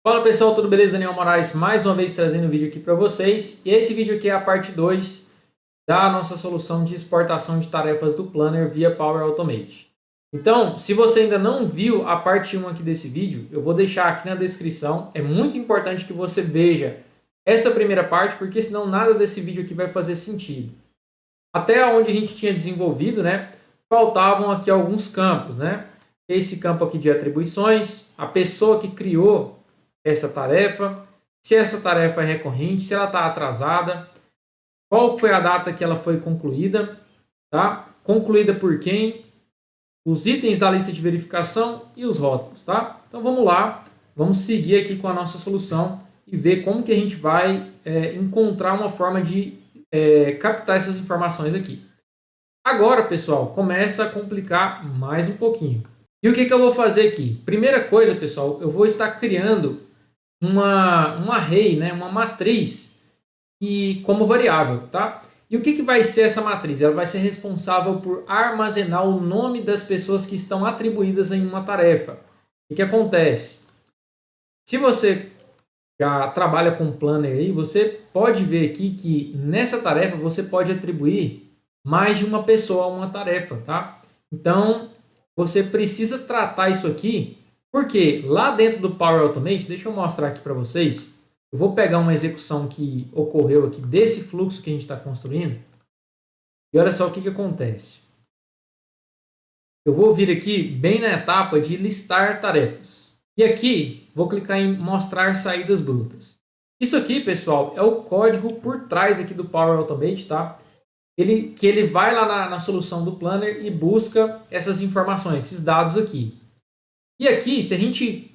Fala pessoal, tudo beleza? Daniel Moraes mais uma vez trazendo um vídeo aqui para vocês. E esse vídeo aqui é a parte 2 da nossa solução de exportação de tarefas do Planner via Power Automate. Então, se você ainda não viu a parte 1 aqui desse vídeo, eu vou deixar aqui na descrição. É muito importante que você veja essa primeira parte, porque senão nada desse vídeo aqui vai fazer sentido. Até onde a gente tinha desenvolvido, faltavam aqui alguns campos, Esse campo aqui de atribuições, a pessoa que criou essa tarefa, se essa tarefa é recorrente, se ela está atrasada, qual foi a data que ela foi concluída, tá? Concluída por quem, os itens da lista de verificação e os rótulos, tá? Então vamos lá, vamos seguir aqui com a nossa solução e ver como que a gente vai encontrar uma forma de captar essas informações aqui. Agora, pessoal, começa a complicar mais um pouquinho. E o que eu vou fazer aqui? Primeira coisa, pessoal, eu vou estar criando um array, uma matriz como variável, tá? E o que vai ser essa matriz? Ela vai ser responsável por armazenar o nome das pessoas que estão atribuídas em uma tarefa. O que acontece? Se você já trabalha com Planner aí, você pode ver aqui que nessa tarefa você pode atribuir mais de uma pessoa a uma tarefa, tá? Então, você precisa tratar isso aqui, porque lá dentro do Power Automate, deixa eu mostrar aqui para vocês, eu vou pegar uma execução que ocorreu aqui desse fluxo que a gente está construindo, e olha só o que acontece. Eu vou vir aqui bem na etapa de listar tarefas. E aqui, vou clicar em mostrar saídas brutas. Isso aqui, pessoal, é o código por trás aqui do Power Automate, tá? Ele vai lá na solução do Planner e busca essas informações, esses dados aqui. E aqui, se a gente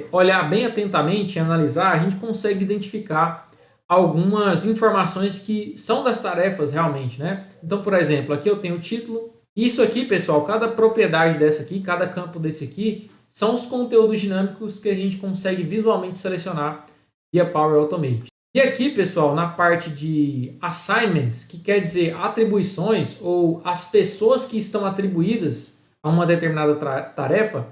olhar bem atentamente e analisar, a gente consegue identificar algumas informações que são das tarefas realmente, Então, por exemplo, aqui eu tenho o título. Isso aqui, pessoal, cada propriedade dessa aqui, cada campo desse aqui, são os conteúdos dinâmicos que a gente consegue visualmente selecionar via Power Automate. E aqui, pessoal, na parte de assignments, que quer dizer atribuições ou as pessoas que estão atribuídas a uma determinada tarefa,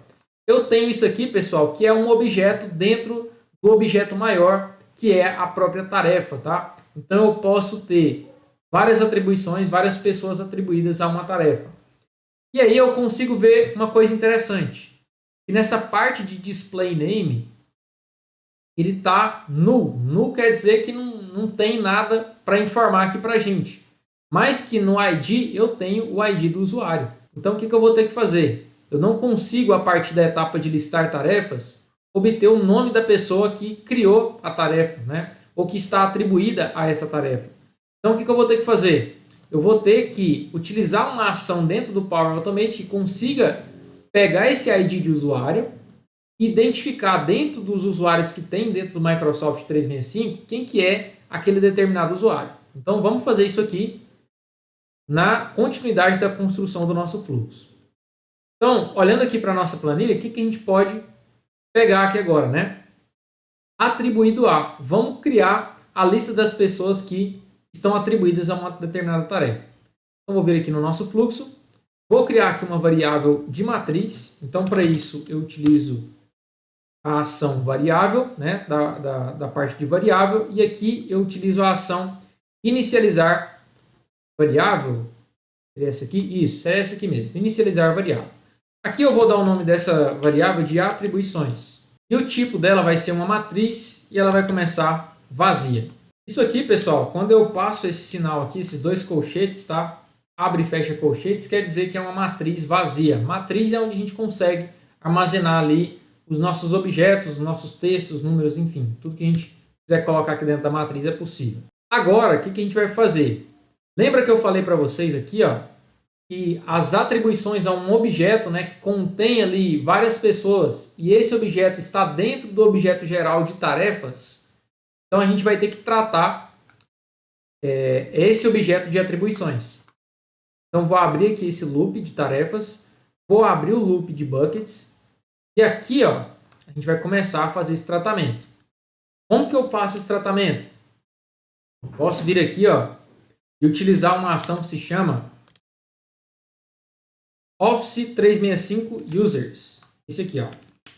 eu tenho isso aqui, pessoal, que é um objeto dentro do objeto maior, que é a própria tarefa, tá? Então, eu posso ter várias atribuições, várias pessoas atribuídas a uma tarefa. E aí eu consigo ver uma coisa interessante. E nessa parte de display name, ele está null. Null quer dizer que não tem nada para informar aqui para a gente. Mas que no ID eu tenho o ID do usuário. Então, o que eu vou ter que fazer? Eu não consigo, a partir da etapa de listar tarefas, obter o nome da pessoa que criou a tarefa, ou que está atribuída a essa tarefa. Então, o que eu vou ter que fazer? Eu vou ter que utilizar uma ação dentro do Power Automate que consiga pegar esse ID de usuário, identificar dentro dos usuários que tem dentro do Microsoft 365 quem que é aquele determinado usuário. Então, vamos fazer isso aqui na continuidade da construção do nosso fluxo. Então, olhando aqui para a nossa planilha, o que a gente pode pegar aqui agora, Atribuído a. Vamos criar a lista das pessoas que estão atribuídas a uma determinada tarefa. Então, vou vir aqui no nosso fluxo. Vou criar aqui uma variável de matriz. Então, para isso, eu utilizo a ação variável, da parte de variável. E aqui eu utilizo a ação inicializar variável. Seria essa aqui? Isso, é essa aqui mesmo. Inicializar variável. Aqui eu vou dar o nome dessa variável de atribuições. E o tipo dela vai ser uma matriz e ela vai começar vazia. Isso aqui, pessoal, quando eu passo esse sinal aqui, esses dois colchetes, tá? Abre e fecha colchetes, quer dizer que é uma matriz vazia. Matriz é onde a gente consegue armazenar ali os nossos objetos, os nossos textos, números, enfim. Tudo que a gente quiser colocar aqui dentro da matriz é possível. Agora, o que a gente vai fazer? Lembra que eu falei para vocês aqui, que as atribuições a um objeto, que contém ali várias pessoas e esse objeto está dentro do objeto geral de tarefas, então a gente vai ter que tratar esse objeto de atribuições. Então vou abrir aqui esse loop de tarefas, vou abrir o loop de buckets e aqui a gente vai começar a fazer esse tratamento. Como que eu faço esse tratamento? Eu posso vir aqui e utilizar uma ação que se chama Office 365 Users. Esse aqui,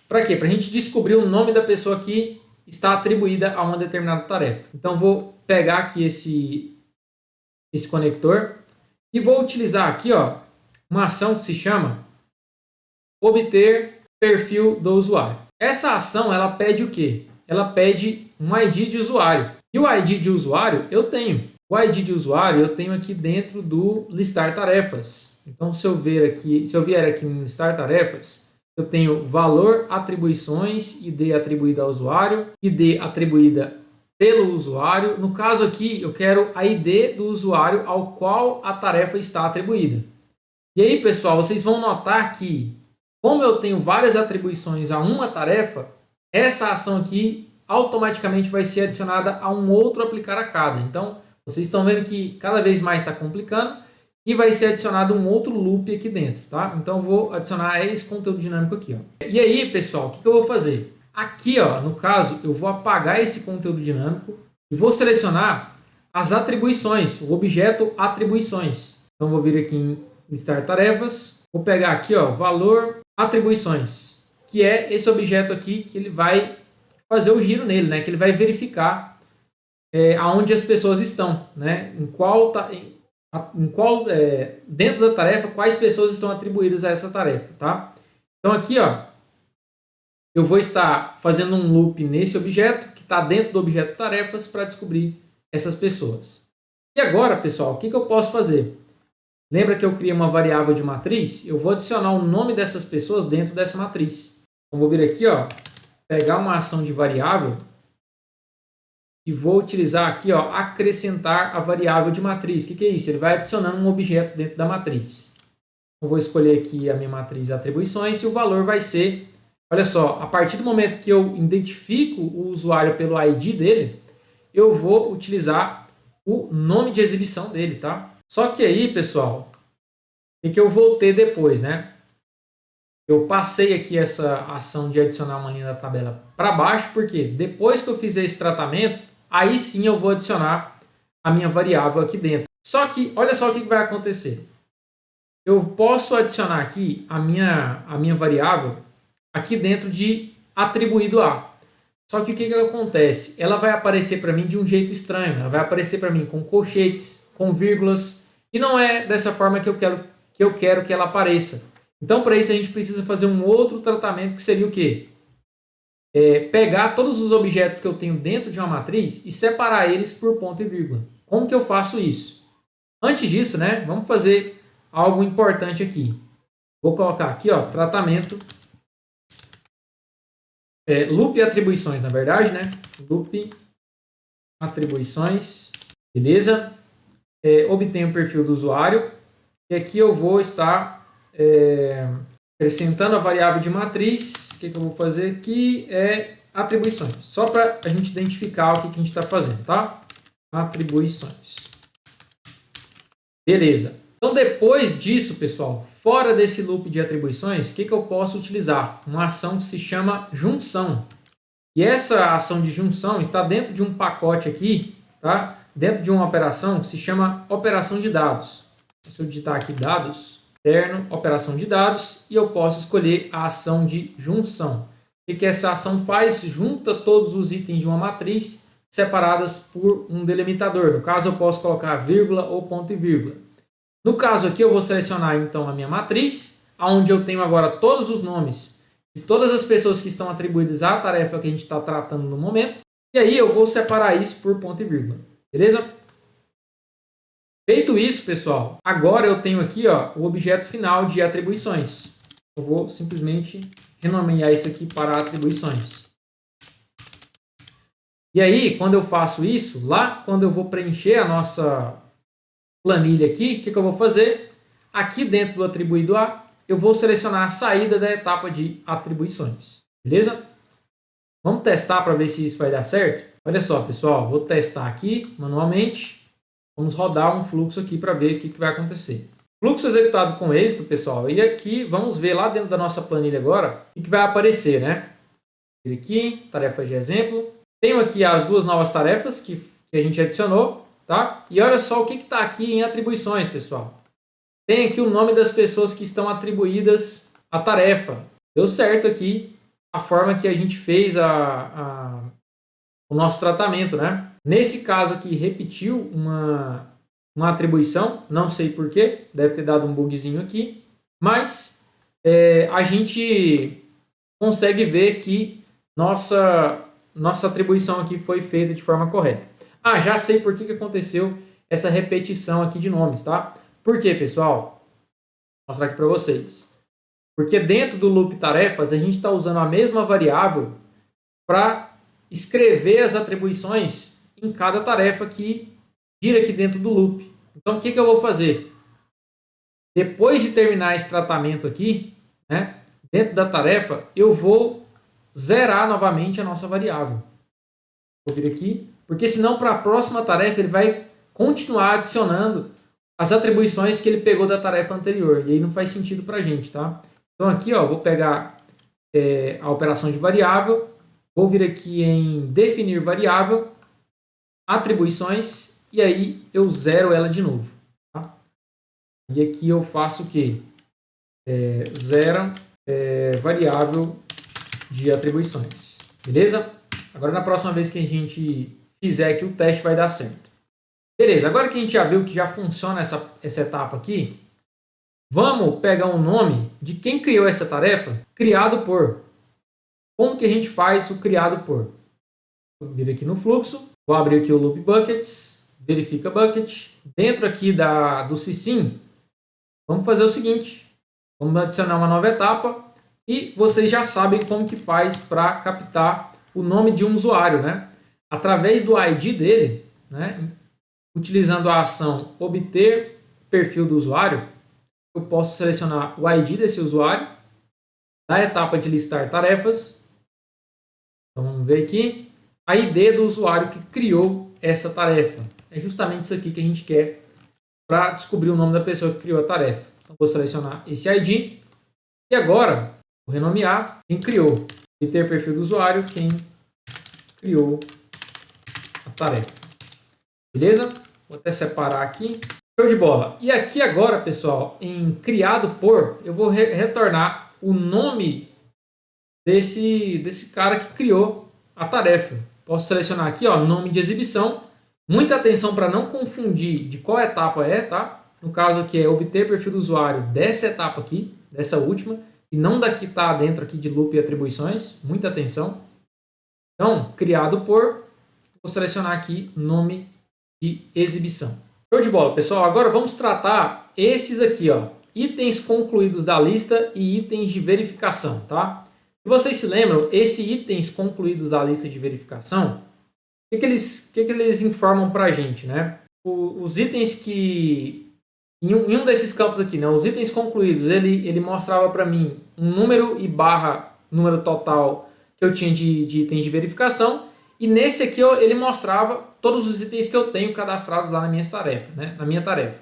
Para quê? Para a gente descobrir o nome da pessoa que está atribuída a uma determinada tarefa. Então, vou pegar aqui esse conector e vou utilizar aqui uma ação que se chama obter perfil do usuário. Essa ação ela pede o quê? Ela pede um ID de usuário. E o ID de usuário eu tenho. O ID de usuário eu tenho aqui dentro do listar tarefas. Então, se eu vier aqui em listar tarefas, eu tenho valor, atribuições, ID atribuída ao usuário, ID atribuída pelo usuário. No caso aqui, eu quero a ID do usuário ao qual a tarefa está atribuída. E aí, pessoal, vocês vão notar que, como eu tenho várias atribuições a uma tarefa, essa ação aqui automaticamente vai ser adicionada a um outro aplicar a cada. Então, vocês estão vendo que cada vez mais está complicando e vai ser adicionado um outro loop aqui dentro, tá? Então, eu vou adicionar esse conteúdo dinâmico aqui, ó. E aí, pessoal, o que eu vou fazer? Aqui, ó, no caso, eu vou apagar esse conteúdo dinâmico e vou selecionar as atribuições, o objeto atribuições. Então, vou vir aqui em listar tarefas, vou pegar aqui, ó, valor, atribuições, que é esse objeto aqui que ele vai fazer o giro nele, né? Que ele vai verificar aonde as pessoas estão, né? Dentro da tarefa, quais pessoas estão atribuídas a essa tarefa, tá? Então aqui, ó, eu vou estar fazendo um loop nesse objeto que está dentro do objeto tarefas para descobrir essas pessoas. E agora, pessoal, o que eu posso fazer? Lembra que eu criei uma variável de matriz? Eu vou adicionar o nome dessas pessoas dentro dessa matriz. Então, vou vir aqui, ó, pegar uma ação de variável e vou utilizar aqui, ó, acrescentar a variável de matriz. O que é isso? Ele vai adicionando um objeto dentro da matriz. Eu vou escolher aqui a minha matriz atribuições e o valor vai ser, olha só, a partir do momento que eu identifico o usuário pelo ID dele, eu vou utilizar o nome de exibição dele, tá? Só que aí, pessoal, o que eu vou ter depois, né? Eu passei aqui essa ação de adicionar uma linha da tabela para baixo, porque depois que eu fizer esse tratamento, aí sim eu vou adicionar a minha variável aqui dentro. Só que, olha só o que vai acontecer. Eu posso adicionar aqui a minha variável aqui dentro de atribuído a. Só que o que acontece? Ela vai aparecer para mim de um jeito estranho. Ela vai aparecer para mim com colchetes, com vírgulas, e não é dessa forma que eu quero que ela apareça. Então, para isso, a gente precisa fazer um outro tratamento que seria o quê? Pegar todos os objetos que eu tenho dentro de uma matriz e separar eles por ponto e vírgula. Como que eu faço isso? Antes disso, né, vamos fazer algo importante aqui. Vou colocar aqui, ó, tratamento, loop atribuições, na verdade, né? Loop atribuições, beleza? Obtenho o perfil do usuário e aqui eu vou estar acrescentando a variável de matriz. O que eu vou fazer aqui é atribuições, só para a gente identificar o que a gente está fazendo, tá? Atribuições. Beleza. Então, depois disso, pessoal, fora desse loop de atribuições, o que eu posso utilizar? Uma ação que se chama junção. E essa ação de junção está dentro de um pacote aqui, tá? Dentro de uma operação que se chama operação de dados. Se eu digitar aqui dados, interno, operação de dados, e eu posso escolher a ação de junção. O que essa ação faz? Junta todos os itens de uma matriz separadas por um delimitador. No caso, eu posso colocar vírgula ou ponto e vírgula. No caso aqui, eu vou selecionar então a minha matriz, onde eu tenho agora todos os nomes de todas as pessoas que estão atribuídas à tarefa que a gente está tratando no momento. E aí eu vou separar isso por ponto e vírgula. Beleza? Feito isso, pessoal, agora eu tenho aqui, ó, o objeto final de atribuições. Eu vou simplesmente renomear isso aqui para atribuições. E aí, quando eu faço isso, lá quando eu vou preencher a nossa planilha aqui, o que eu vou fazer? Aqui dentro do atribuído A, eu vou selecionar a saída da etapa de atribuições. Beleza? Vamos testar para ver se isso vai dar certo? Olha só, pessoal, vou testar aqui manualmente. Vamos rodar um fluxo aqui para ver o que vai acontecer. Fluxo executado com êxito, pessoal. E aqui, vamos ver lá dentro da nossa planilha agora o que vai aparecer, né? Aqui, tarefas de exemplo. Tenho aqui as duas novas tarefas que a gente adicionou, tá? E olha só o que está aqui em atribuições, pessoal. Tem aqui o nome das pessoas que estão atribuídas à tarefa. Deu certo aqui. a forma que a gente fez o nosso tratamento, né? Nesse caso aqui, repetiu uma atribuição, não sei porquê, deve ter dado um bugzinho aqui, mas a gente consegue ver que nossa atribuição aqui foi feita de forma correta. Ah, já sei por que aconteceu essa repetição aqui de nomes, tá? Por quê, pessoal? Vou mostrar aqui para vocês. Porque dentro do loop tarefas, a gente está usando a mesma variável para escrever as atribuições em cada tarefa que gira aqui dentro do loop. Então, o que eu vou fazer? Depois de terminar esse tratamento aqui, né, dentro da tarefa, eu vou zerar novamente a nossa variável. Vou vir aqui, porque senão para a próxima tarefa ele vai continuar adicionando as atribuições que ele pegou da tarefa anterior. E aí não faz sentido para a gente, tá? Então aqui, ó, vou pegar a operação de variável, vou vir aqui em definir variável, atribuições, e aí eu zero ela de novo. Tá? E aqui eu faço o quê? Zero variável de atribuições. Beleza? Agora na próxima vez que a gente fizer aqui o teste vai dar certo. Beleza, agora que a gente já viu que já funciona essa etapa aqui, vamos pegar um nome de quem criou essa tarefa, criado por. Como que a gente faz o criado por? Vou vir aqui no fluxo, vou abrir aqui o loop buckets, verifica bucket. Dentro aqui do sysim, vamos fazer o seguinte, vamos adicionar uma nova etapa e vocês já sabem como que faz para captar o nome de um usuário, né? Através do ID dele, né? Utilizando a ação obter perfil do usuário, eu posso selecionar o ID desse usuário, da etapa de listar tarefas. Então vamos ver aqui, a ID do usuário que criou essa tarefa. É justamente isso aqui que a gente quer para descobrir o nome da pessoa que criou a tarefa. Então vou selecionar esse ID e agora vou renomear quem criou. Obter perfil do usuário, quem criou a tarefa. Beleza? Vou até separar aqui. Show de bola. E aqui agora, pessoal, em criado por, eu vou retornar o nome desse cara que criou a tarefa. Posso selecionar aqui, ó, nome de exibição. Muita atenção para não confundir de qual etapa é, tá? No caso aqui é obter perfil do usuário dessa etapa aqui, dessa última, e não da que está dentro aqui de loop e atribuições. Muita atenção. Então, criado por, vou selecionar aqui nome de exibição. Show de bola, pessoal. Agora vamos tratar esses aqui, ó, itens concluídos da lista e itens de verificação, tá? Se vocês se lembram, esses itens concluídos da lista de verificação, o que eles informam para a gente, né? Os itens que, em um desses campos aqui, né, os itens concluídos, ele mostrava para mim um número e barra número total que eu tinha de itens de verificação. E nesse aqui ele mostrava todos os itens que eu tenho cadastrados lá na minha tarefa, né? Na minha tarefa.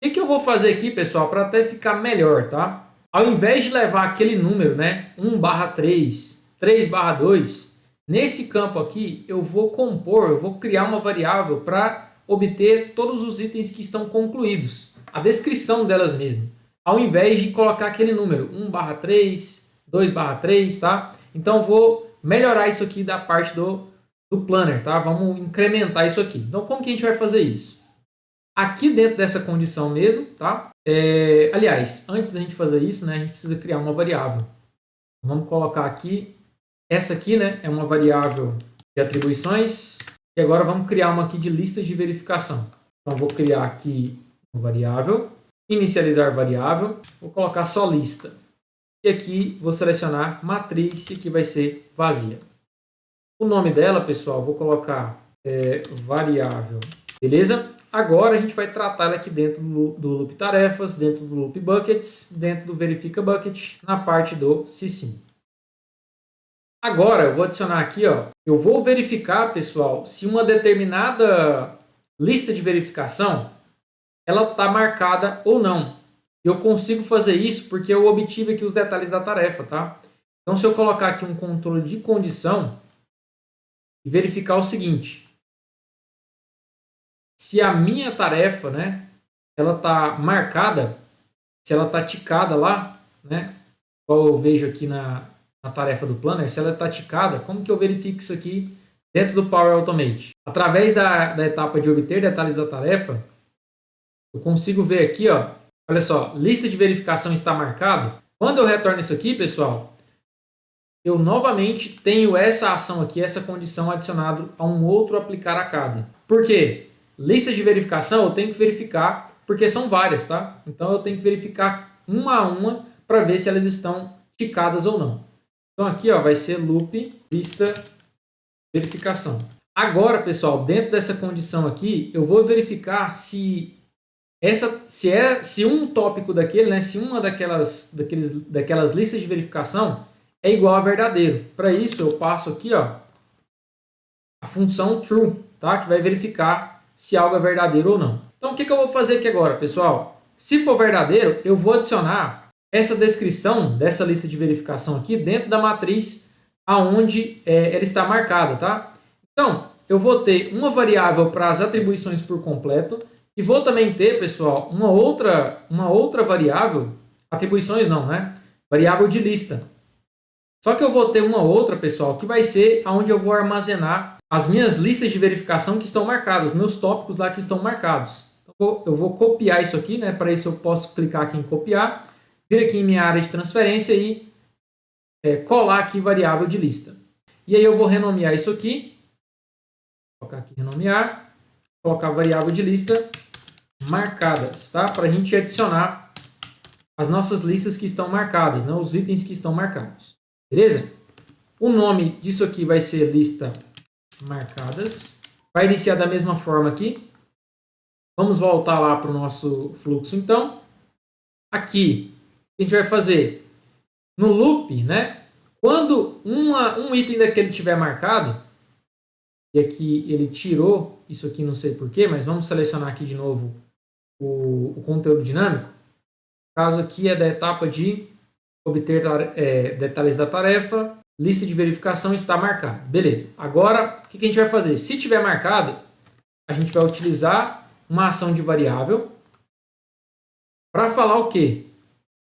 O que eu vou fazer aqui, pessoal, para até ficar melhor, tá? Ao invés de levar aquele número, né? 1/3, 3/2, nesse campo aqui eu vou criar uma variável para obter todos os itens que estão concluídos. A descrição delas mesmo. Ao invés de colocar aquele número 1/3, 2/3, tá? Então vou melhorar isso aqui da parte do planner, tá? Vamos incrementar isso aqui. Então, como que a gente vai fazer isso? Aqui dentro dessa condição mesmo, tá? Aliás, antes da gente fazer isso, né, a gente precisa criar uma variável. Vamos colocar aqui, essa aqui, né, é uma variável de atribuições. E agora vamos criar uma aqui de listas de verificação. Então, vou criar aqui uma variável, inicializar variável, vou colocar só lista. E aqui vou selecionar matriz, que vai ser vazia. O nome dela, pessoal, vou colocar variável. Beleza? Agora a gente vai tratar ela aqui dentro do loop tarefas, dentro do loop buckets, dentro do verifica bucket, na parte do sysim. Agora eu vou adicionar aqui, ó, eu vou verificar, pessoal, se uma determinada lista de verificação ela está marcada ou não. Eu consigo fazer isso porque eu obtive aqui os detalhes da tarefa, tá? Então, se eu colocar aqui um controle de condição e verificar o seguinte, se a minha tarefa, né, ela está marcada, se ela está ticada lá, né, igual eu vejo aqui na tarefa do Planner, se ela está ticada, como que eu verifico isso aqui dentro do Power Automate? Através da etapa de obter detalhes da tarefa, eu consigo ver aqui, ó, olha só, lista de verificação está marcado. Quando eu retorno isso aqui, pessoal, eu novamente tenho essa ação aqui, essa condição adicionada a um outro aplicar a cada. Por quê? Lista de verificação eu tenho que verificar, porque são várias, tá? Então eu tenho que verificar uma a uma para ver se elas estão ticadas ou não. Então aqui, ó, vai ser loop lista verificação. Agora, pessoal, dentro dessa condição aqui, eu vou verificar se um tópico daquele, né, se uma daquelas listas de verificação é igual a verdadeiro. Para isso, eu passo aqui, ó, a função true, tá? Que vai verificar se algo é verdadeiro ou não. Então, o que eu vou fazer aqui agora, pessoal? Se for verdadeiro, eu vou adicionar essa descrição dessa lista de verificação aqui dentro da matriz aonde ela está marcada, tá? Então, eu vou ter uma variável para as atribuições por completo e vou também ter, pessoal, uma outra variável, atribuições não, né? Variável de lista. Só que eu vou ter uma outra, pessoal, que vai ser onde eu vou armazenar as minhas listas de verificação que estão marcadas, meus tópicos lá que estão marcados. Então, eu vou copiar isso aqui, né? Para isso eu posso clicar aqui em copiar, vir aqui em minha área de transferência e colar aqui variável de lista. E aí eu vou renomear isso aqui, colocar aqui renomear, colocar variável de lista marcadas, tá? Para a gente adicionar as nossas listas que estão marcadas, né? Os itens que estão marcados. Beleza? O nome disso aqui vai ser lista marcadas. Vai iniciar da mesma forma aqui. Vamos voltar lá para o nosso fluxo, então. Aqui, o que a gente vai fazer? No loop, né? Quando um item daquele estiver marcado, e aqui ele tirou isso aqui, não sei porquê, mas vamos selecionar aqui de novo o conteúdo dinâmico. O caso aqui é da etapa de obter detalhes da tarefa, lista de verificação está marcada. Beleza. Agora, o que a gente vai fazer? Se tiver marcado, a gente vai utilizar uma ação de variável para falar o quê?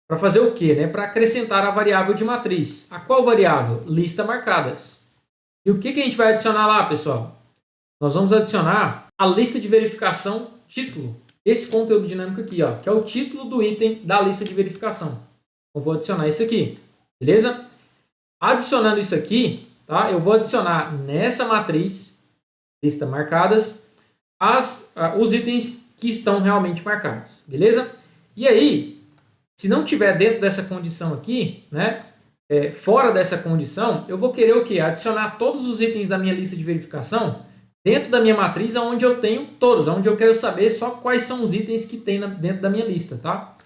Para fazer o quê? Né? Para acrescentar a variável de matriz. A qual variável? Lista marcadas. E o que a gente vai adicionar lá, pessoal? Nós vamos adicionar a lista de verificação título. Esse conteúdo dinâmico aqui, ó, que é o título do item da lista de verificação. Eu vou adicionar isso aqui, beleza? Adicionando isso aqui, tá? Eu vou adicionar nessa matriz, lista marcadas, os itens que estão realmente marcados, beleza? E aí, se não tiver dentro dessa condição aqui, né? Fora dessa condição, eu vou querer o quê? Adicionar todos os itens da minha lista de verificação dentro da minha matriz, onde eu tenho todos, onde eu quero saber só quais são os itens que tem dentro da minha lista, tá?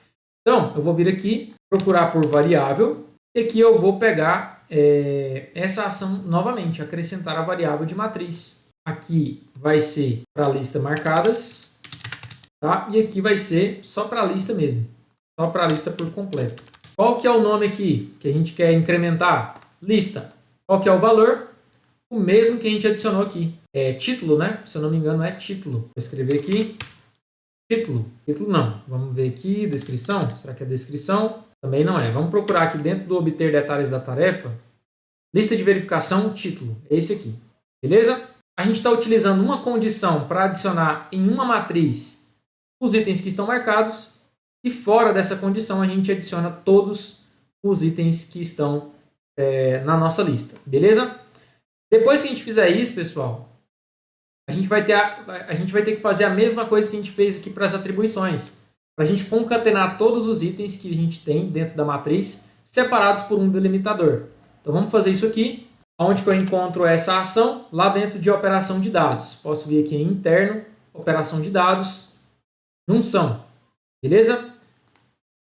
Então, eu vou vir aqui, procurar por variável, e aqui eu vou pegar essa ação novamente, acrescentar a variável de matriz. Aqui vai ser para a lista marcadas, tá? E aqui vai ser só para a lista mesmo, só para a lista por completo. Qual que é o nome aqui que a gente quer incrementar? Lista. Qual que é o valor? O mesmo que a gente adicionou aqui. Título, né? Se eu não me engano é título. Vou escrever aqui. Título. Título não. Vamos ver aqui. Descrição. Será que é descrição? Também não é. Vamos procurar aqui dentro do obter detalhes da tarefa. Lista de verificação, título. É esse aqui. Beleza? A gente está utilizando uma condição para adicionar em uma matriz os itens que estão marcados. E fora dessa condição, a gente adiciona todos os itens que estão na nossa lista. Beleza? Depois que a gente fizer isso, pessoal, a gente vai ter que fazer a mesma coisa que a gente fez aqui para as atribuições. Para a gente concatenar todos os itens que a gente tem dentro da matriz, separados por um delimitador. Então vamos fazer isso aqui. Onde que eu encontro essa ação? Lá dentro de operação de dados. Posso vir aqui em interno, operação de dados, junção. Beleza?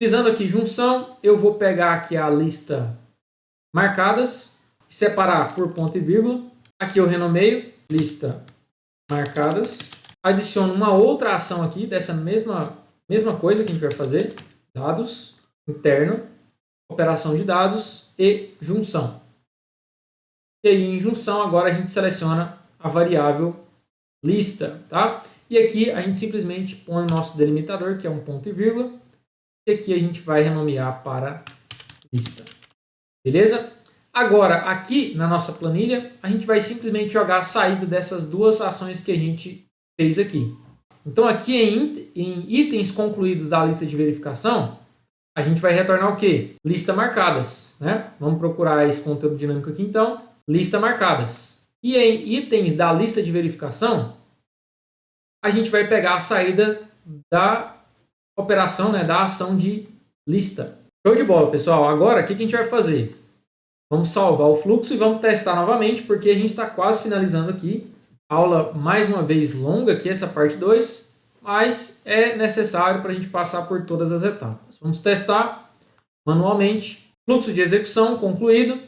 Utilizando aqui junção, eu vou pegar aqui a lista marcadas, separar por ponto e vírgula. Aqui eu renomeio, lista marcadas. Adiciono uma outra ação aqui, dessa mesma coisa que a gente vai fazer. Dados, interno, operação de dados e junção. E aí em junção agora a gente seleciona a variável lista, tá? E aqui a gente simplesmente põe o nosso delimitador, que é um ponto e vírgula. E aqui a gente vai renomear para lista. Beleza? Agora, aqui na nossa planilha, a gente vai simplesmente jogar a saída dessas duas ações que a gente fez aqui. Então, aqui em itens concluídos da lista de verificação, a gente vai retornar o quê? Lista marcadas, né? Vamos procurar esse conteúdo dinâmico aqui, então. Lista marcadas. E em itens da lista de verificação, a gente vai pegar a saída da operação, né, da ação de lista. Show de bola, pessoal. Agora, o que a gente vai fazer? Vamos salvar o fluxo e vamos testar novamente, porque a gente está quase finalizando aqui. Aula, mais uma vez, longa aqui, essa parte 2, mas é necessário para a gente passar por todas as etapas. Vamos testar manualmente. Fluxo de execução concluído.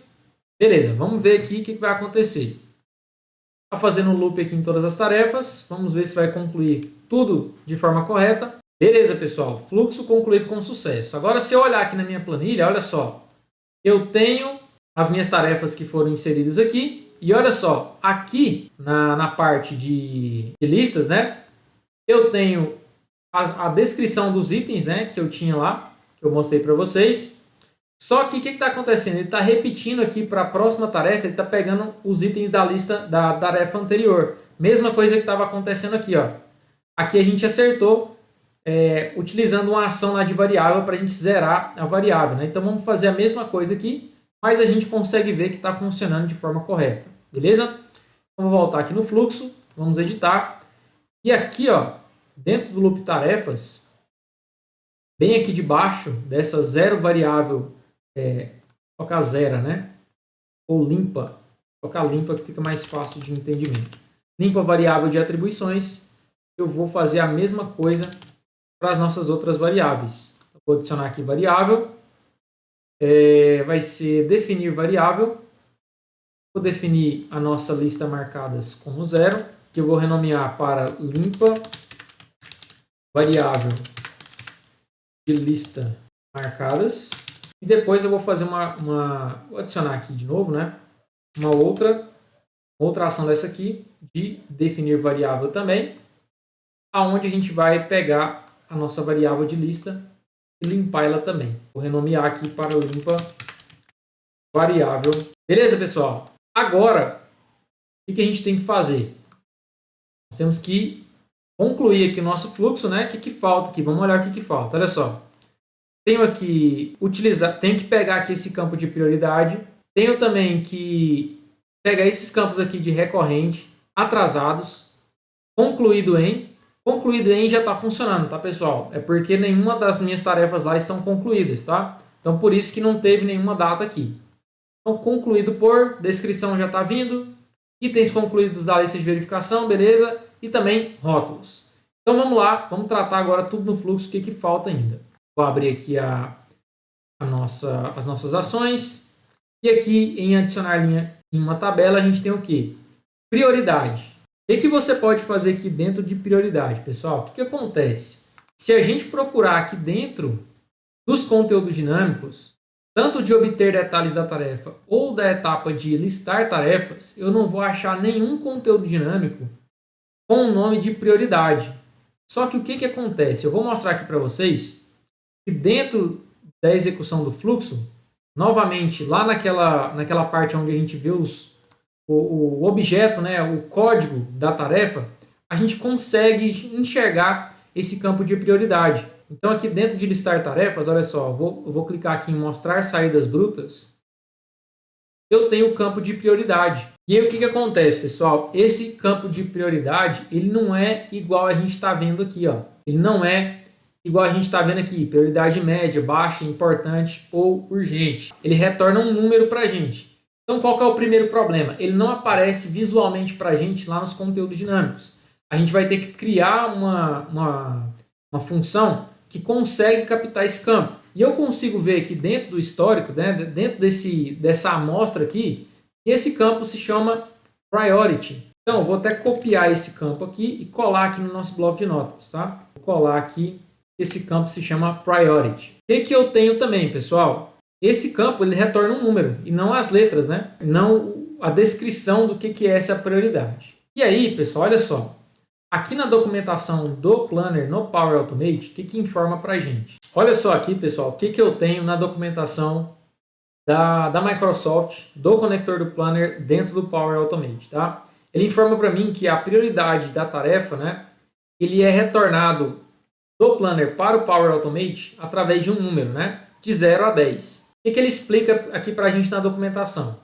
Beleza, vamos ver aqui o que vai acontecer. Está fazendo um loop aqui em todas as tarefas. Vamos ver se vai concluir tudo de forma correta. Beleza, pessoal. Fluxo concluído com sucesso. Agora, se eu olhar aqui na minha planilha, olha só. Eu tenho as minhas tarefas que foram inseridas aqui. E olha só, aqui na parte de listas, né? Eu tenho a descrição dos itens, né? Que eu tinha lá, que eu mostrei para vocês. Só que o que está acontecendo? Ele está repetindo aqui para a próxima tarefa, ele está pegando os itens da lista da tarefa anterior. Mesma coisa que estava acontecendo aqui, ó. Aqui a gente acertou utilizando uma ação lá de variável para a gente zerar a variável, né? Então vamos fazer a mesma coisa aqui, mas a gente consegue ver que está funcionando de forma correta. Beleza? Vamos voltar aqui no fluxo, vamos editar. E aqui, ó, dentro do loop tarefas, bem aqui debaixo dessa zero variável, colocar zero, né? Ou limpa, colocar limpa que fica mais fácil de entendimento. Limpa variável de atribuições, eu vou fazer a mesma coisa para as nossas outras variáveis. Vou adicionar aqui variável, vai ser definir variável. Vou definir a nossa lista marcadas como zero, que eu vou renomear para limpa variável de lista marcadas. E depois eu vou fazer vou adicionar aqui de novo, né? Uma outra ação dessa aqui, de definir variável também, aonde a gente vai pegar a nossa variável de lista e limpar ela também. Vou renomear aqui para limpa variável. Beleza, pessoal? Agora, o que a gente tem que fazer? Nós temos que concluir aqui o nosso fluxo, né? O que falta aqui? Vamos olhar o que falta. Olha só. Tenho que pegar aqui esse campo de prioridade. Tenho também que pegar esses campos aqui de recorrente, atrasados, concluído em. Concluído em já está funcionando, tá, pessoal? É porque nenhuma das minhas tarefas lá estão concluídas, tá? Então, por isso que não teve nenhuma data aqui. Então, concluído por, descrição já está vindo, itens concluídos da lista de verificação, beleza? E também rótulos. Então, vamos lá, vamos tratar agora tudo no fluxo, o que falta ainda. Vou abrir aqui as nossas ações. E aqui, em adicionar linha em uma tabela, a gente tem o quê? Prioridade. O que você pode fazer aqui dentro de prioridade, pessoal? O que acontece? Se a gente procurar aqui dentro dos conteúdos dinâmicos, tanto de obter detalhes da tarefa ou da etapa de listar tarefas, eu não vou achar nenhum conteúdo dinâmico com o nome de prioridade. Só que o que acontece? Eu vou mostrar aqui para vocês que dentro da execução do fluxo, novamente, lá naquela parte onde a gente vê o objeto, né, o código da tarefa, a gente consegue enxergar esse campo de prioridade. Então, aqui dentro de listar tarefas, olha só, eu vou clicar aqui em mostrar saídas brutas. Eu tenho o campo de prioridade. E aí, o que acontece, pessoal? Esse campo de prioridade, ele não é igual a gente está vendo aqui, ó. Ele não é igual a gente está vendo aqui, prioridade média, baixa, importante ou urgente. Ele retorna um número para a gente. Então, qual que é o primeiro problema? Ele não aparece visualmente para a gente lá nos conteúdos dinâmicos. A gente vai ter que criar uma função que consegue captar esse campo. E eu consigo ver aqui dentro do histórico, né, dentro dessa amostra aqui, que esse campo se chama Priority. Então, eu vou até copiar esse campo aqui e colar aqui no nosso bloco de notas. Tá? Vou colar aqui, esse campo se chama Priority. O que eu tenho também, pessoal? Esse campo ele retorna um número e não as letras, né? Não a descrição do que é essa prioridade. E aí, pessoal, olha só. Aqui na documentação do Planner no Power Automate, o que informa para a gente? Olha só aqui, pessoal, o que eu tenho na documentação da Microsoft, do conector do Planner dentro do Power Automate, tá? Ele informa para mim que a prioridade da tarefa, né, ele é retornado do Planner para o Power Automate através de um número, né, de 0 a 10. O que ele explica aqui para a gente na documentação?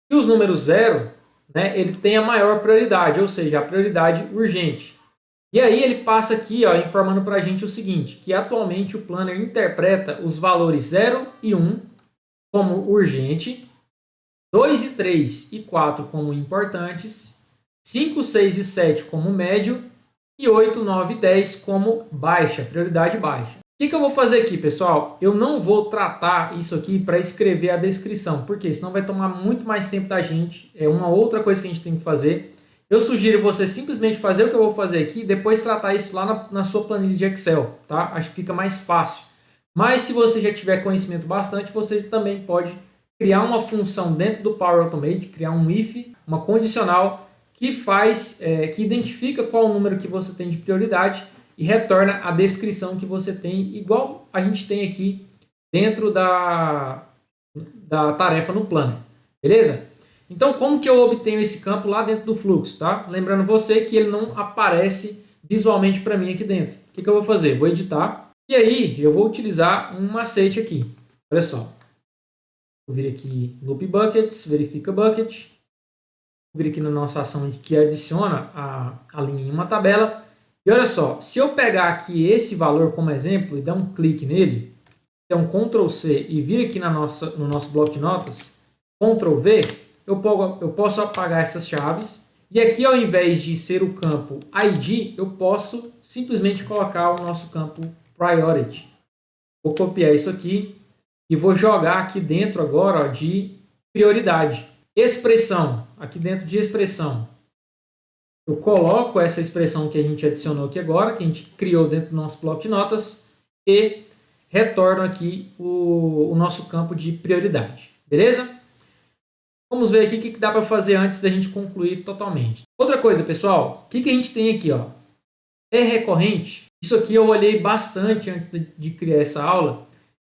Que os números 0, né, ele tem a maior prioridade, ou seja, a prioridade urgente. E aí ele passa aqui, ó, informando para a gente o seguinte, que atualmente o Planner interpreta os valores 0 e 1 como urgente, 2 e 3 e 4 como importantes, 5, 6 e 7 como médio e 8, 9 e 10 como baixa, prioridade baixa. O que eu vou fazer aqui, pessoal? Eu não vou tratar isso aqui para escrever a descrição, porque senão vai tomar muito mais tempo da gente. É uma outra coisa que a gente tem que fazer. Eu sugiro você simplesmente fazer o que eu vou fazer aqui e depois tratar isso lá na sua planilha de Excel, tá? Acho que fica mais fácil. Mas se você já tiver conhecimento bastante, você também pode criar uma função dentro do Power Automate, criar um if, uma condicional que que identifica qual o número que você tem de prioridade e retorna a descrição que você tem, igual a gente tem aqui dentro da tarefa no Planner, beleza? Então, como que eu obtenho esse campo lá dentro do fluxo, tá? Lembrando você que ele não aparece visualmente para mim aqui dentro. O que eu vou fazer? Vou editar e aí eu vou utilizar um macete aqui. Olha só. Vou vir aqui Loop Buckets, verifica bucket. Vou vir aqui na nossa ação que adiciona a linha em uma tabela. E olha só, se eu pegar aqui esse valor como exemplo e dar um clique nele, então Ctrl C e vir aqui no nosso bloco de notas, Ctrl V, eu posso apagar essas chaves. E aqui, ao invés de ser o campo ID, eu posso simplesmente colocar o nosso campo Priority. Vou copiar isso aqui e vou jogar aqui dentro agora, ó, de prioridade. Expressão, aqui dentro de expressão. Eu coloco essa expressão que a gente adicionou aqui agora, que a gente criou dentro do nosso bloco de notas, e retorno aqui o nosso campo de prioridade. Beleza? Vamos ver aqui o que dá para fazer antes da gente concluir totalmente. Outra coisa, pessoal, o que a gente tem aqui? Ó? É recorrente. Isso aqui eu olhei bastante antes de criar essa aula.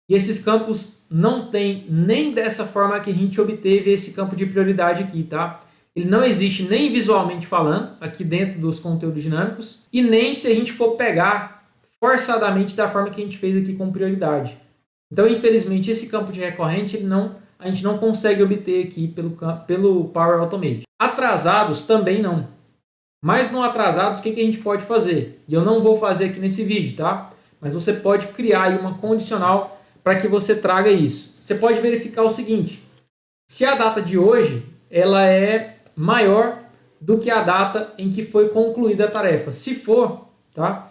E esses campos não tem nem dessa forma que a gente obteve esse campo de prioridade aqui, tá? Ele não existe nem visualmente falando, aqui dentro dos conteúdos dinâmicos, e nem se a gente for pegar forçadamente da forma que a gente fez aqui com prioridade. Então, infelizmente, esse campo de recorrente a gente não consegue obter aqui pelo Power Automate. Atrasados também não. Mas no atrasados, o que a gente pode fazer? E eu não vou fazer aqui nesse vídeo, tá? Mas você pode criar aí uma condicional para que você traga isso. Você pode verificar o seguinte: se a data de hoje ela é maior do que a data em que foi concluída a tarefa. Se for, tá?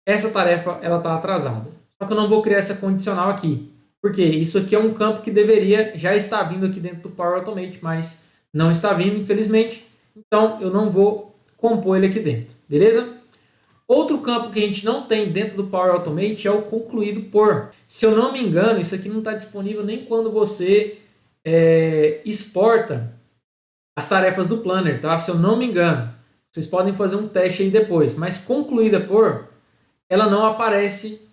Essa tarefa ela está atrasada. Só que eu não vou criar essa condicional aqui. Porque isso aqui é um campo que deveria já estar vindo aqui dentro do Power Automate, mas não está vindo, infelizmente. Então, eu não vou compor ele aqui dentro, beleza? Outro campo que a gente não tem dentro do Power Automate é o concluído por. Se eu não me engano, isso aqui não está disponível nem quando você exporta as tarefas do Planner, tá? Se eu não me engano. Vocês podem fazer um teste aí depois. Mas concluída por, ela não aparece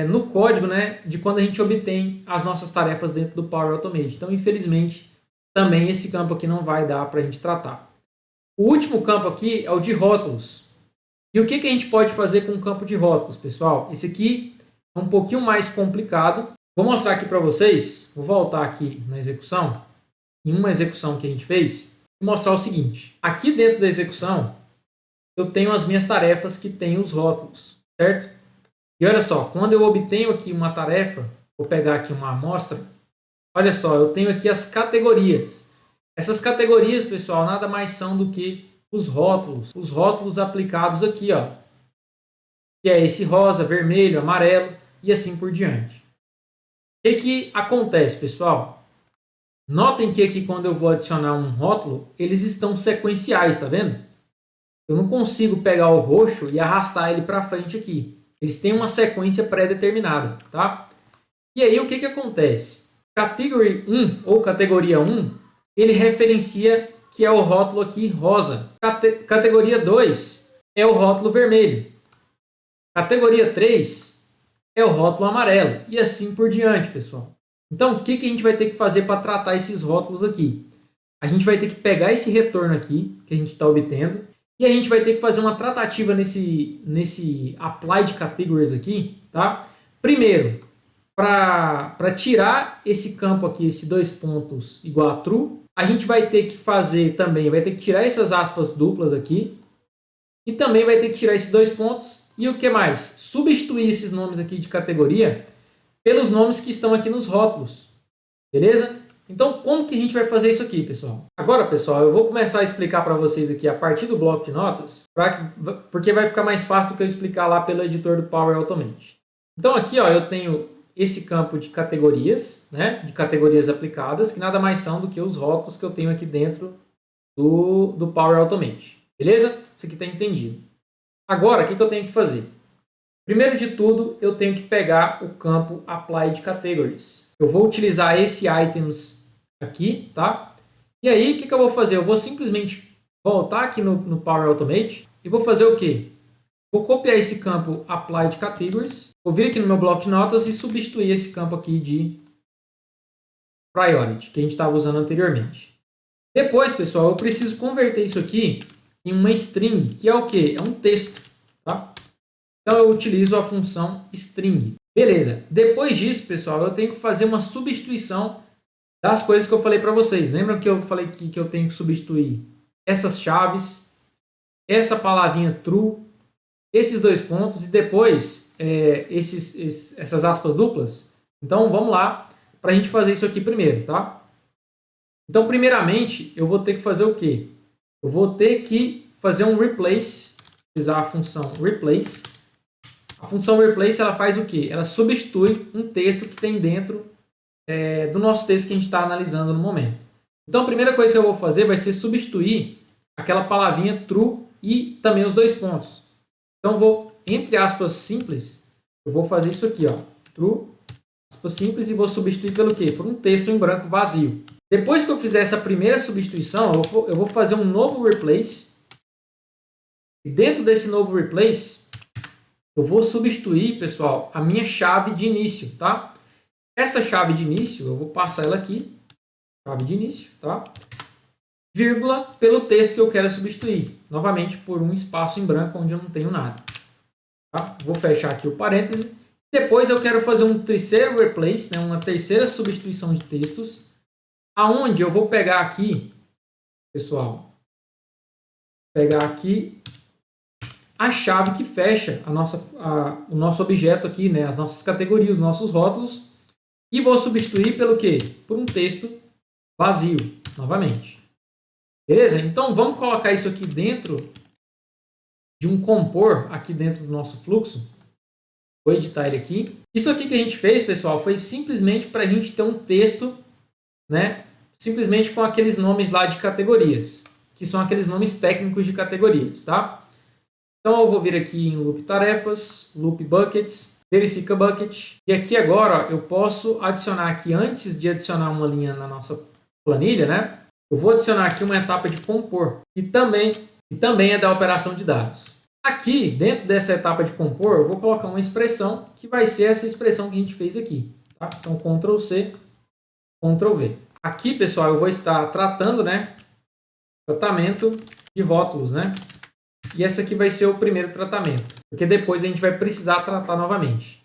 no código, né, de quando a gente obtém as nossas tarefas dentro do Power Automate. Então, infelizmente, também esse campo aqui não vai dar para a gente tratar. O último campo aqui é o de rótulos. E o que a gente pode fazer com o campo de rótulos, pessoal? Esse aqui é um pouquinho mais complicado. Vou mostrar aqui para vocês. Vou voltar aqui na execução. Em uma execução que a gente fez. E mostrar o seguinte. Aqui dentro da execução, eu tenho as minhas tarefas que têm os rótulos, certo? E olha só, quando eu obtenho aqui uma tarefa, vou pegar aqui uma amostra, olha só, eu tenho aqui as categorias. Essas categorias, pessoal, nada mais são do que os rótulos aplicados aqui, ó, que é esse rosa, vermelho, amarelo e assim por diante. O que acontece, pessoal? Notem que aqui quando eu vou adicionar um rótulo, eles estão sequenciais, tá vendo? Eu não consigo pegar o roxo e arrastar ele para frente aqui. Eles têm uma sequência pré-determinada, tá? E aí, o que acontece? Category 1 ou categoria 1, ele referencia que é o rótulo aqui rosa. Categoria 2 é o rótulo vermelho. Categoria 3 é o rótulo amarelo. E assim por diante, pessoal. Então, o que a gente vai ter que fazer para tratar esses rótulos aqui? A gente vai ter que pegar esse retorno aqui, que a gente está obtendo, e a gente vai ter que fazer uma tratativa nesse Applied Categories aqui, tá? Primeiro, para tirar esse campo aqui, esses 2 pontos igual a true, a gente vai ter que fazer também, vai ter que tirar essas aspas duplas aqui, e também vai ter que tirar esses 2 pontos, e o que mais? Substituir esses nomes aqui de categoria pelos nomes que estão aqui nos rótulos, beleza? Então, como que a gente vai fazer isso aqui, pessoal? Agora, pessoal, eu vou começar a explicar para vocês aqui a partir do bloco de notas, porque vai ficar mais fácil do que eu explicar lá pelo editor do Power Automate. Então, aqui ó, eu tenho esse campo de categorias, né, de categorias aplicadas, que nada mais são do que os rótulos que eu tenho aqui dentro do Power Automate. Beleza? Isso aqui está entendido. Agora, o que eu tenho que fazer? Primeiro de tudo, eu tenho que pegar o campo Applied Categories. Eu vou utilizar esse items aqui, tá? E aí, o que eu vou fazer? Eu vou simplesmente voltar aqui no Power Automate e vou fazer o quê? Vou copiar esse campo Applied Categories, vou vir aqui no meu bloco de notas e substituir esse campo aqui de Priority, que a gente estava usando anteriormente. Depois, pessoal, eu preciso converter isso aqui em uma string, que é o quê? É um texto, tá? Então, eu utilizo a função string. Beleza. Depois disso, pessoal, eu tenho que fazer uma substituição das coisas que eu falei para vocês. Lembram que eu falei que eu tenho que substituir essas chaves, essa palavrinha true, esses 2 pontos e depois essas aspas duplas? Então, vamos lá para a gente fazer isso aqui primeiro, tá? Então, primeiramente, eu vou ter que fazer o quê? Eu vou ter que fazer um replace, utilizar a função replace. A função replace ela faz o quê? Ela substitui um texto que tem dentro do nosso texto que a gente está analisando no momento. Então, a primeira coisa que eu vou fazer vai ser substituir aquela palavrinha true e também os 2 pontos. Então, eu vou, entre aspas simples, eu vou fazer isso aqui, ó, true, aspas simples, e vou substituir pelo quê? Por um texto em branco vazio. Depois que eu fizer essa primeira substituição, eu vou fazer um novo replace. E dentro desse novo replace, eu vou substituir, pessoal, a minha chave de início, tá? Essa chave de início, eu vou passar ela aqui, chave de início, tá? Vírgula pelo texto que eu quero substituir. Novamente, por um espaço em branco onde eu não tenho nada. Tá? Vou fechar aqui o parêntese. Depois eu quero fazer um terceiro replace, né? Uma terceira substituição de textos, aonde eu vou pegar aqui, pessoal, pegar aqui a chave que fecha o nosso objeto aqui, né? As nossas categorias, os nossos rótulos, e vou substituir pelo quê? Por um texto vazio, novamente. Beleza? Então, vamos colocar isso aqui dentro de um compor, aqui dentro do nosso fluxo. Vou editar ele aqui. Isso aqui que a gente fez, pessoal, foi simplesmente para a gente ter um texto, né? Simplesmente com aqueles nomes lá de categorias, que são aqueles nomes técnicos de categorias, tá? Então, eu vou vir aqui em Loop Tarefas, Loop Buckets, Verifica Bucket. E aqui agora, ó, eu posso adicionar aqui, antes de adicionar uma linha na nossa planilha, né? Eu vou adicionar aqui uma etapa de compor, que também é da operação de dados. Aqui, dentro dessa etapa de compor, eu vou colocar uma expressão, que vai ser essa expressão que a gente fez aqui. Tá? Então, Ctrl C, Ctrl V. Aqui, pessoal, eu vou estar tratando, né? Tratamento de rótulos, né? E esse aqui vai ser o primeiro tratamento, porque depois a gente vai precisar tratar novamente.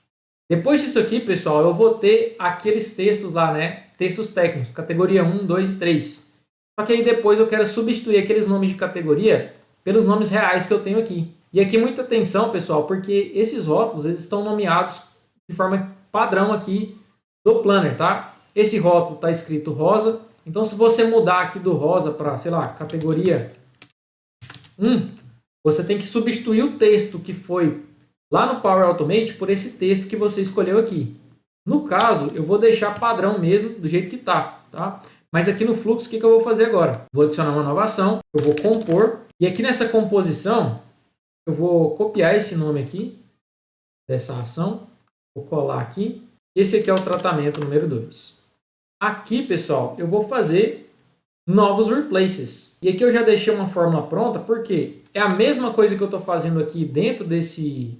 Depois disso aqui, pessoal, eu vou ter aqueles textos lá, né? Textos técnicos, categoria 1, 2 e 3. Só que aí depois eu quero substituir aqueles nomes de categoria pelos nomes reais que eu tenho aqui. E aqui muita atenção, pessoal, porque esses rótulos eles estão nomeados de forma padrão aqui do Planner, tá? Esse rótulo está escrito rosa, então se você mudar aqui do rosa para, sei lá, categoria 1, você tem que substituir o texto que foi lá no Power Automate por esse texto que você escolheu aqui. No caso, eu vou deixar padrão mesmo, do jeito que está, tá? Mas aqui no fluxo, o que eu vou fazer agora? Vou adicionar uma nova ação, eu vou compor, e aqui nessa composição, eu vou copiar esse nome aqui, dessa ação, vou colar aqui. Esse aqui é o tratamento número 2. Aqui, pessoal, eu vou fazer novos replaces. E aqui eu já deixei uma fórmula pronta, porque é a mesma coisa que eu estou fazendo aqui dentro desse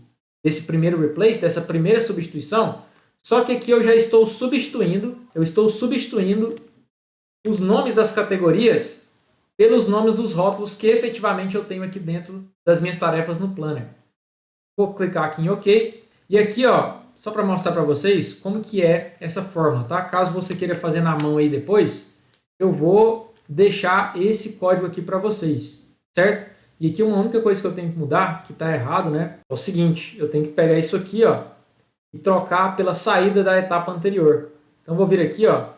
primeiro replace, dessa primeira substituição, Só que aqui eu já estou substituindo, os nomes das categorias pelos nomes dos rótulos que efetivamente eu tenho aqui dentro das minhas tarefas no Planner. Vou clicar aqui em OK. E aqui, ó, só para mostrar para vocês como que é essa forma, tá? Caso você queira fazer na mão aí depois, eu vou deixar esse código aqui para vocês, certo? E aqui uma única coisa que eu tenho que mudar, que está errado, né? É o seguinte, eu tenho que pegar isso aqui, ó, e trocar pela saída da etapa anterior. Então, vou vir aqui, ó,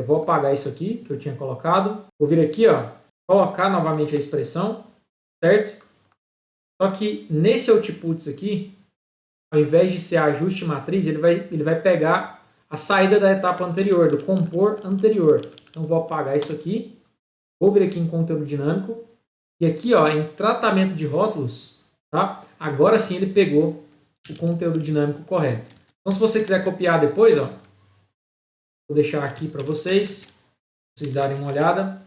vou apagar isso aqui que eu tinha colocado. Vou vir aqui, ó, colocar novamente a expressão, certo? Só que nesse outputs aqui, ao invés de ser ajuste matriz, ele vai pegar a saída da etapa anterior, do compor anterior. Então, vou apagar isso aqui. Vou vir aqui em conteúdo dinâmico. E aqui, ó, em tratamento de rótulos, tá? Agora sim ele pegou o conteúdo dinâmico correto. Então, se você quiser copiar depois, ó, vou deixar aqui para vocês darem uma olhada.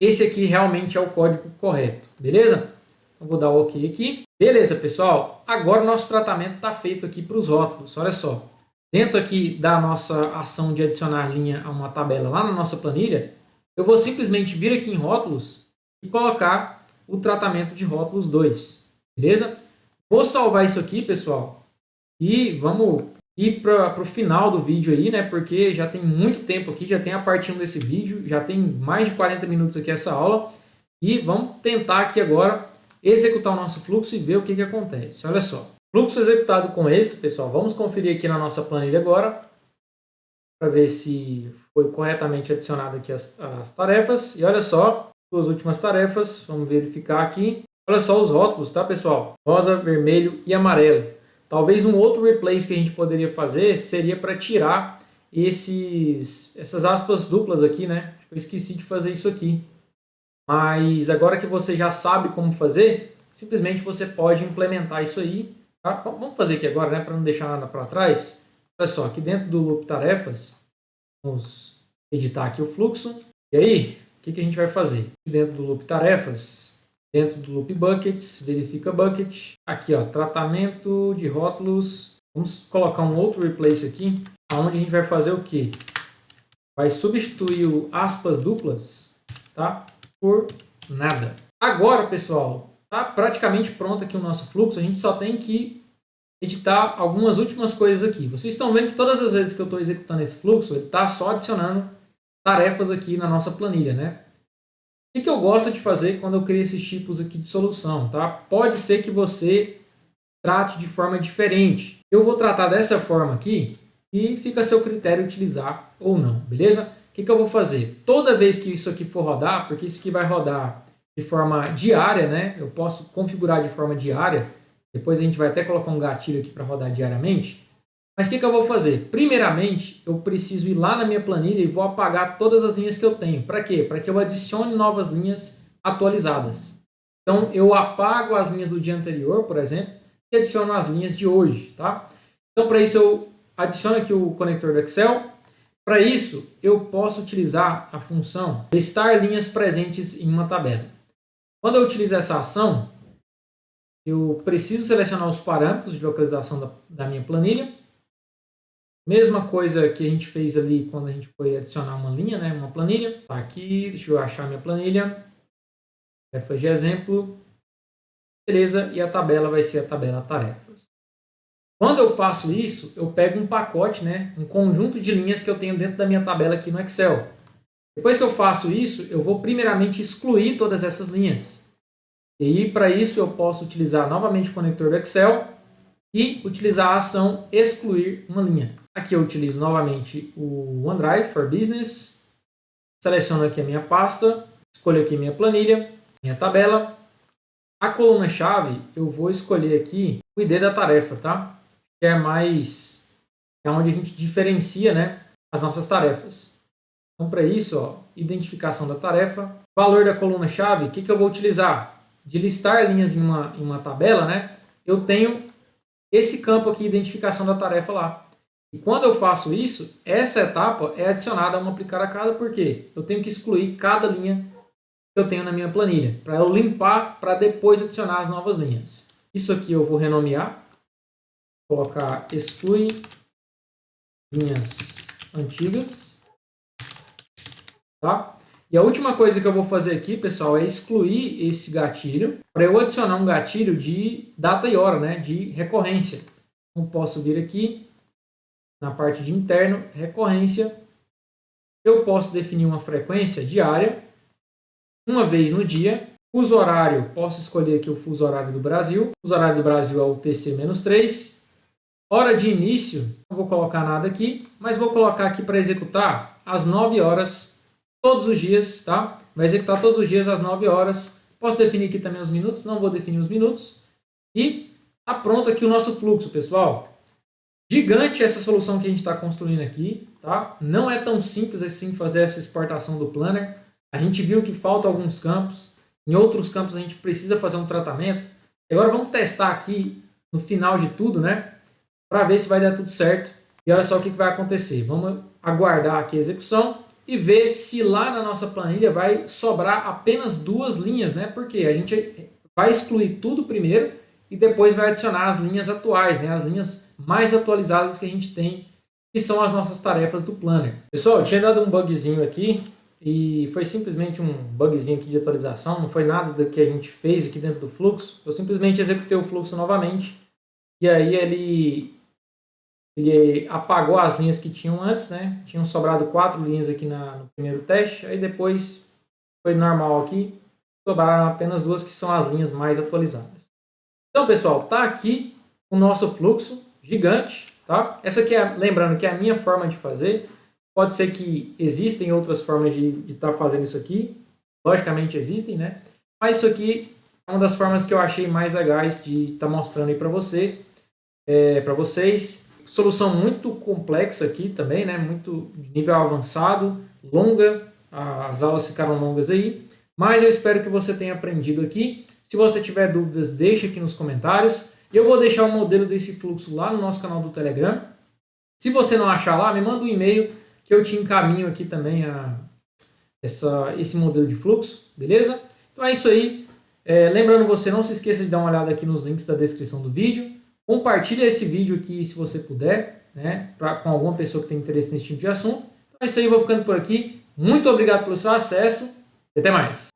Esse aqui realmente é o código correto, beleza? Então, vou dar o OK aqui. Beleza, pessoal. Agora o nosso tratamento está feito aqui para os rótulos. Olha só. Dentro aqui da nossa ação de adicionar linha a uma tabela lá na nossa planilha, eu vou simplesmente vir aqui em rótulos e colocar o tratamento de rótulos 2. Beleza? Vou salvar isso aqui, pessoal. E vamos ir para o final do vídeo aí, né? Porque já tem muito tempo aqui, já tem a parte 1 desse vídeo, já tem mais de 40 minutos aqui essa aula. E vamos tentar aqui agora executar o nosso fluxo e ver o que acontece. Olha só. Fluxo executado com êxito, pessoal. Vamos conferir aqui na nossa planilha agora, para ver se foi corretamente adicionado aqui as tarefas. E olha só, as últimas tarefas, vamos verificar aqui. Olha só os rótulos, tá, pessoal? Rosa, vermelho e amarelo. Talvez um outro replace que a gente poderia fazer seria para tirar essas aspas duplas aqui, né? Eu esqueci de fazer isso aqui. Mas agora que você já sabe como fazer, simplesmente você pode implementar isso aí. Tá? Vamos fazer aqui agora, né? Para não deixar nada para trás. Olha só, aqui dentro do loop tarefas, vamos editar aqui o fluxo. E aí, o que a gente vai fazer? Aqui dentro do loop tarefas, dentro do loop buckets, verifica bucket. Aqui, ó, tratamento de rótulos. Vamos colocar um outro replace aqui, onde a gente vai fazer o quê? Vai substituir o aspas duplas, tá? Por nada. Agora, pessoal, tá praticamente pronto aqui o nosso fluxo. A gente só tem que editar algumas últimas coisas aqui. Vocês estão vendo que todas as vezes que eu estou executando esse fluxo, ele está só adicionando tarefas aqui na nossa planilha, né? O que eu gosto de fazer quando eu crio esses tipos aqui de solução, tá? Pode ser que você trate de forma diferente. Eu vou tratar dessa forma aqui e fica a seu critério utilizar ou não, beleza? O que eu vou fazer? Toda vez que isso aqui for rodar, porque isso aqui vai rodar de forma diária, né? Eu posso configurar de forma diária. Depois a gente vai até colocar um gatilho aqui para rodar diariamente. Mas o que eu vou fazer? Primeiramente, eu preciso ir lá na minha planilha e vou apagar todas as linhas que eu tenho. Para quê? Para que eu adicione novas linhas atualizadas. Então, eu apago as linhas do dia anterior, por exemplo, e adiciono as linhas de hoje, tá? Então, para isso, eu adiciono aqui o conector do Excel. Para isso, eu posso utilizar a função listar linhas presentes em uma tabela. Quando eu utilizo essa ação, eu preciso selecionar os parâmetros de localização da minha planilha. Mesma coisa que a gente fez ali quando a gente foi adicionar uma linha, né, uma planilha. Tá aqui, deixa eu achar minha planilha. Tarefas de exemplo. Beleza, e a tabela vai ser a tabela tarefas. Quando eu faço isso, eu pego um pacote, né, um conjunto de linhas que eu tenho dentro da minha tabela aqui no Excel. Depois que eu faço isso, eu vou primeiramente excluir todas essas linhas. E para isso eu posso utilizar novamente o conector do Excel e utilizar a ação excluir uma linha. Aqui eu utilizo novamente o OneDrive for Business, seleciono aqui a minha pasta, escolho aqui minha planilha, minha tabela. A coluna-chave eu vou escolher aqui o ID da tarefa, tá? Que é onde a gente diferencia, né, as nossas tarefas. Então para isso, ó, identificação da tarefa, valor da coluna-chave, o que eu vou utilizar? De listar linhas em uma tabela, né? Eu tenho esse campo aqui, identificação da tarefa lá. E quando eu faço isso, essa etapa é adicionada a um aplicar a cada, porque eu tenho que excluir cada linha que eu tenho na minha planilha, para eu limpar, para depois adicionar as novas linhas. Isso aqui eu vou renomear, colocar exclui linhas antigas, tá? E a última coisa que eu vou fazer aqui, pessoal, é excluir esse gatilho para eu adicionar um gatilho de data e hora, né? De recorrência. Então, posso vir aqui na parte de interno, recorrência. Eu posso definir uma frequência diária, uma vez no dia. Fuso horário, posso escolher aqui o fuso horário do Brasil. O fuso horário do Brasil é o TC-3. Hora de início, não vou colocar nada aqui, mas vou colocar aqui para executar às 9 horas todos os dias, tá? Vai executar todos os dias às 9 horas. Posso definir aqui também os minutos, não vou definir os minutos. E tá pronto aqui o nosso fluxo, pessoal. Gigante essa solução que a gente está construindo aqui, tá? Não é tão simples assim fazer essa exportação do Planner. A gente viu que faltam alguns campos. Em outros campos a gente precisa fazer um tratamento. E agora vamos testar aqui no final de tudo, né? Para ver se vai dar tudo certo. E olha só o que vai acontecer. Vamos aguardar aqui a execução e ver se lá na nossa planilha vai sobrar apenas 2 linhas, né? Porque a gente vai excluir tudo primeiro e depois vai adicionar as linhas atuais, né? As linhas mais atualizadas que a gente tem, que são as nossas tarefas do Planner. Pessoal, eu tinha dado um bugzinho aqui e foi simplesmente um bugzinho aqui de atualização, não foi nada do que a gente fez aqui dentro do fluxo. Eu simplesmente executei o fluxo novamente e aí ele apagou as linhas que tinham antes, né? Tinham sobrado 4 linhas aqui no primeiro teste, aí depois foi normal aqui, sobraram apenas 2 que são as linhas mais atualizadas. Então, pessoal, tá aqui o nosso fluxo gigante, tá? Essa aqui lembrando que é a minha forma de fazer. Pode ser que existem outras formas de estar fazendo isso aqui. Logicamente existem, né? Mas isso aqui é uma das formas que eu achei mais legais de estar mostrando aí para vocês. Solução muito complexa aqui também, né? Muito de nível avançado, longa. As aulas ficaram longas aí. Mas eu espero que você tenha aprendido aqui. Se você tiver dúvidas, deixa aqui nos comentários. Eu vou deixar o modelo desse fluxo lá no nosso canal do Telegram. Se você não achar lá, me manda um e-mail que eu te encaminho aqui também esse modelo de fluxo, beleza? Então é isso aí. Lembrando você, não se esqueça de dar uma olhada aqui nos links da descrição do vídeo. Compartilha esse vídeo aqui se você puder, né, com alguma pessoa que tem interesse nesse tipo de assunto. Então é isso aí, eu vou ficando por aqui. Muito obrigado pelo seu acesso e até mais.